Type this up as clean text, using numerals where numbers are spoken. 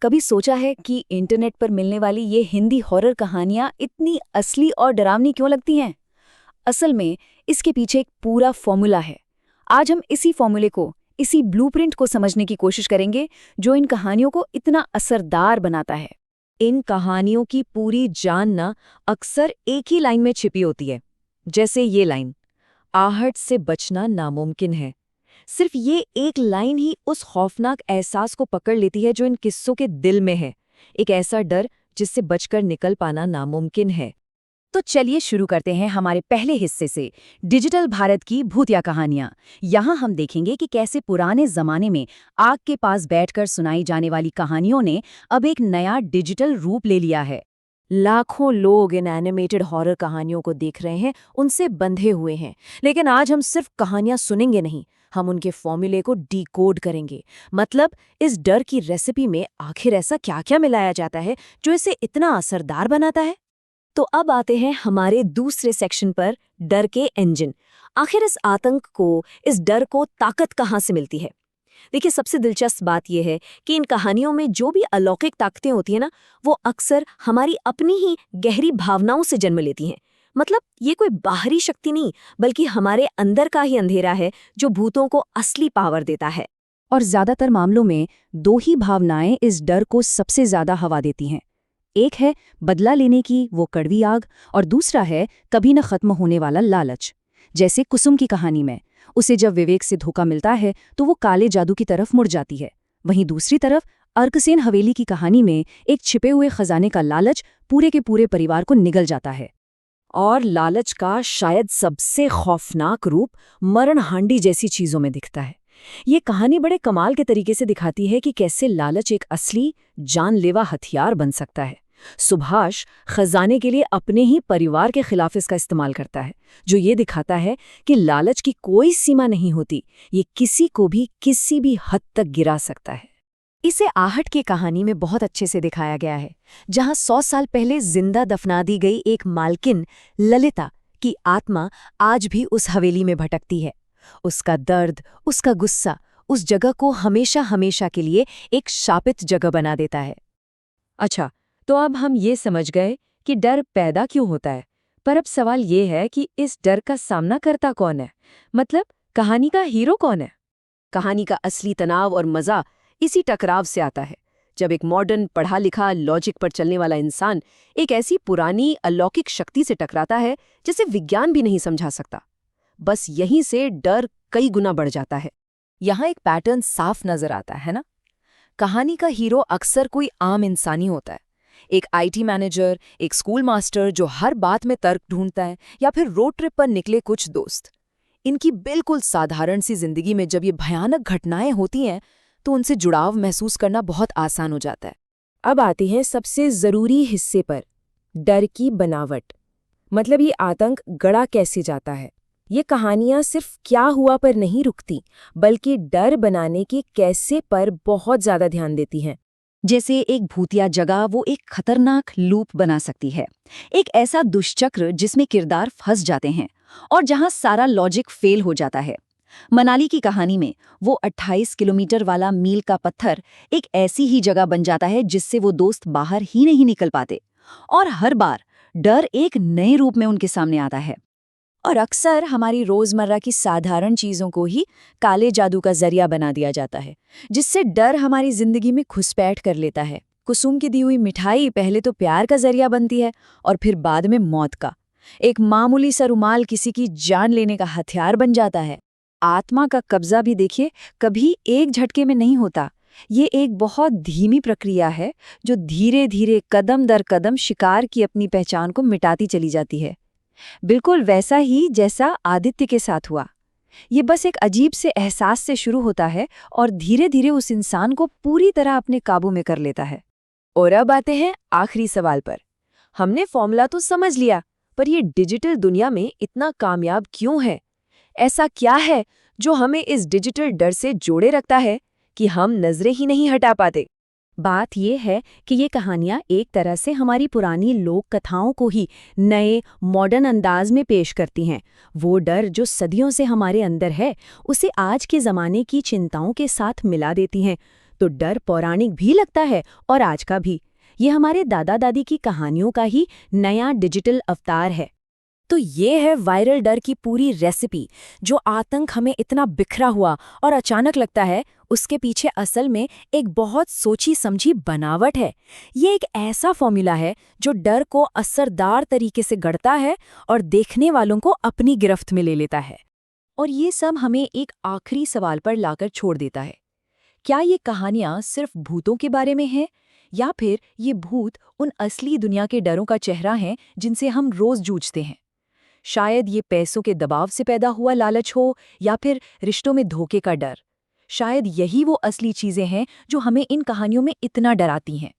कभी सोचा है कि इंटरनेट पर मिलने वाली ये हिंदी हॉरर कहानियां इतनी असली और डरावनी क्यों लगती हैं? असल में इसके पीछे एक पूरा फॉर्मूला है। आज हम इसी फॉर्मूले को, इसी ब्लूप्रिंट को समझने की कोशिश करेंगे जो इन कहानियों को इतना असरदार बनाता है। इन कहानियों की पूरी जान ना अक्सर एक ही लाइन में छिपी होती है। जैसे ये लाइन, आहट से बचना नामुमकिन है। सिर्फ ये एक लाइन ही उस खौफनाक एहसास को पकड़ लेती है जो इन किस्सों के दिल में है। एक ऐसा डर जिससे बचकर निकल पाना नामुमकिन है। तो चलिए शुरू करते हैं हमारे पहले हिस्से से, डिजिटल भारत की भूतिया कहानियां। यहाँ हम देखेंगे कि कैसे पुराने जमाने में आग के पास बैठकर सुनाई जाने वाली कहानियों ने अब एक नया डिजिटल रूप ले लिया है। लाखों लोग इन एनिमेटेड हॉरर कहानियों को देख रहे हैं, उनसे बंधे हुए हैं। लेकिन आज हम सिर्फ कहानियां सुनेंगे नहीं, हम उनके फॉर्मूले को डिकोड करेंगे। मतलब इस डर की रेसिपी में आखिर ऐसा क्या-क्या मिलाया जाता है जो इसे इतना असरदार बनाता है। तो अब आते हैं हमारे दूसरे सेक्शन पर, डर के इंजन। आखिर इस आतंक को, इस डर को ताकत कहाँ से मिलती है? देखिए, सबसे दिलचस्प बात यह है कि इन कहानियों में जो भी अलौकिक ताकतें होती हैं ना, वो अक्सर हमारी अपनी ही गहरी भावनाओं से जन्म लेती हैं। मतलब ये कोई बाहरी शक्ति नहीं, बल्कि हमारे अंदर का ही अंधेरा है जो भूतों को असली पावर देता है। और ज्यादातर मामलों में दो ही भावनाएं इस डर को सबसे ज्यादा हवा देती हैं। एक है बदला लेने की वो कड़वी आग, और दूसरा है कभी न खत्म होने वाला लालच। जैसे कुसुम की कहानी में उसे जब विवेक से धोखा मिलता है तो वो काले जादू की तरफ मुड़ जाती है। वहीं दूसरी तरफ अर्कसेन हवेली की कहानी में एक छिपे हुए खजाने का लालच पूरे के पूरे परिवार को निगल जाता है। और लालच का शायद सबसे खौफनाक रूप मरण हांडी जैसी चीजों में दिखता है। ये कहानी बड़े कमाल के तरीके से दिखाती है कि कैसे लालच एक असली जानलेवा हथियार बन सकता है। सुभाष खजाने के लिए अपने ही परिवार के खिलाफ इसका इस्तेमाल करता है, जो ये दिखाता है कि लालच की कोई सीमा नहीं होती, ये किसी को भी किसी भी हद तक गिरा सकता है। इसे आहट की कहानी में बहुत अच्छे से दिखाया गया है, जहां 100 साल पहले जिंदा दफना दी गई एक मालकिन ललिता की आत्मा आज भी उस हवेली में भटकती है। उसका दर्द, उसका गुस्सा उस जगह को हमेशा हमेशा के लिए एक शापित जगह बना देता है। अच्छा, तो अब हम ये समझ गए कि डर पैदा क्यों होता है, पर अब सवाल ये है कि इस डर का सामना करता कौन है? मतलब कहानी का हीरो कौन है? कहानी का असली तनाव और मजा इसी टकराव से आता है, जब एक मॉडर्न पढ़ा लिखा लॉजिक पर चलने वाला इंसान एक ऐसी पुरानी अलौकिक शक्ति से टकराता है जिसे विज्ञान भी नहीं समझा सकता। बस यहीं से डर कई गुना बढ़ जाता है। यहाँ एक पैटर्न साफ नजर आता है ना। कहानी का हीरो अक्सर कोई आम इंसानी होता है, एक आईटी मैनेजर, एक स्कूल मास्टर जो हर बात में तर्क ढूंढता है, या फिर रोड ट्रिप पर निकले कुछ दोस्त। इनकी बिल्कुल साधारण सी जिंदगी में जब ये भयानक घटनाएं होती हैं तो उनसे जुड़ाव महसूस करना बहुत आसान हो जाता है। अब आते हैं सबसे जरूरी हिस्से पर, डर की बनावट। मतलब ये आतंक गढ़ा कैसे जाता है। ये कहानियां सिर्फ क्या हुआ पर नहीं रुकती, बल्कि डर बनाने के कैसे पर बहुत ज्यादा ध्यान देती हैं। जैसे एक भूतिया जगह वो एक खतरनाक लूप बना सकती है, एक ऐसा दुष्चक्र जिसमें किरदार फंस जाते हैं और जहां सारा लॉजिक फेल हो जाता है। मनाली की कहानी में वो 28 किलोमीटर वाला मील का पत्थर एक ऐसी ही जगह बन जाता है जिससे वो दोस्त बाहर ही नहीं निकल पाते, और हर बार डर एक नए रूप में उनके सामने आता है। और अक्सर हमारी रोजमर्रा की साधारण चीजों को ही काले जादू का जरिया बना दिया जाता है, जिससे डर हमारी जिंदगी में घुसपैठ कर लेता है। कुसुम की दी हुई मिठाई पहले तो प्यार का जरिया बनती है और फिर बाद में मौत का। एक मामूली सा रुमाल किसी की जान लेने का हथियार बन जाता है। आत्मा का कब्जा भी देखिए, कभी एक झटके में नहीं होता। ये एक बहुत धीमी प्रक्रिया है जो धीरे धीरे कदम दर कदम शिकार की अपनी पहचान को मिटाती चली जाती है। बिल्कुल वैसा ही जैसा आदित्य के साथ हुआ। ये बस एक अजीब से एहसास से शुरू होता है और धीरे धीरे उस इंसान को पूरी तरह अपने काबू में कर लेता है। और अब आते हैं आखिरी सवाल पर। हमने फॉर्मूला तो समझ लिया, पर ये डिजिटल दुनिया में इतना कामयाब क्यों है? ऐसा क्या है जो हमें इस डिजिटल डर से जोड़े रखता है कि हम नजरें ही नहीं हटा पाते? बात यह है कि ये कहानियां एक तरह से हमारी पुरानी लोक कथाओं को ही नए मॉडर्न अंदाज में पेश करती हैं। वो डर जो सदियों से हमारे अंदर है, उसे आज के ज़माने की चिंताओं के साथ मिला देती हैं। तो डर पौराणिक भी लगता है और आज का भी। ये हमारे दादा दादी की कहानियों का ही नया डिजिटल अवतार है। तो ये है वायरल डर की पूरी रेसिपी। जो आतंक हमें इतना बिखरा हुआ और अचानक लगता है, उसके पीछे असल में एक बहुत सोची समझी बनावट है। ये एक ऐसा फॉर्मूला है जो डर को असरदार तरीके से गढ़ता है और देखने वालों को अपनी गिरफ्त में ले लेता है। और ये सब हमें एक आखिरी सवाल पर लाकर छोड़ देता है। क्या ये कहानियां सिर्फ भूतों के बारे में हैं, या फिर ये भूत उन असली दुनिया के डरों का चेहरा हैं जिनसे हम रोज जूझते हैं? शायद ये पैसों के दबाव से पैदा हुआ लालच हो, या फिर रिश्तों में धोखे का डर। शायद यही वो असली चीजें हैं जो हमें इन कहानियों में इतना डराती हैं।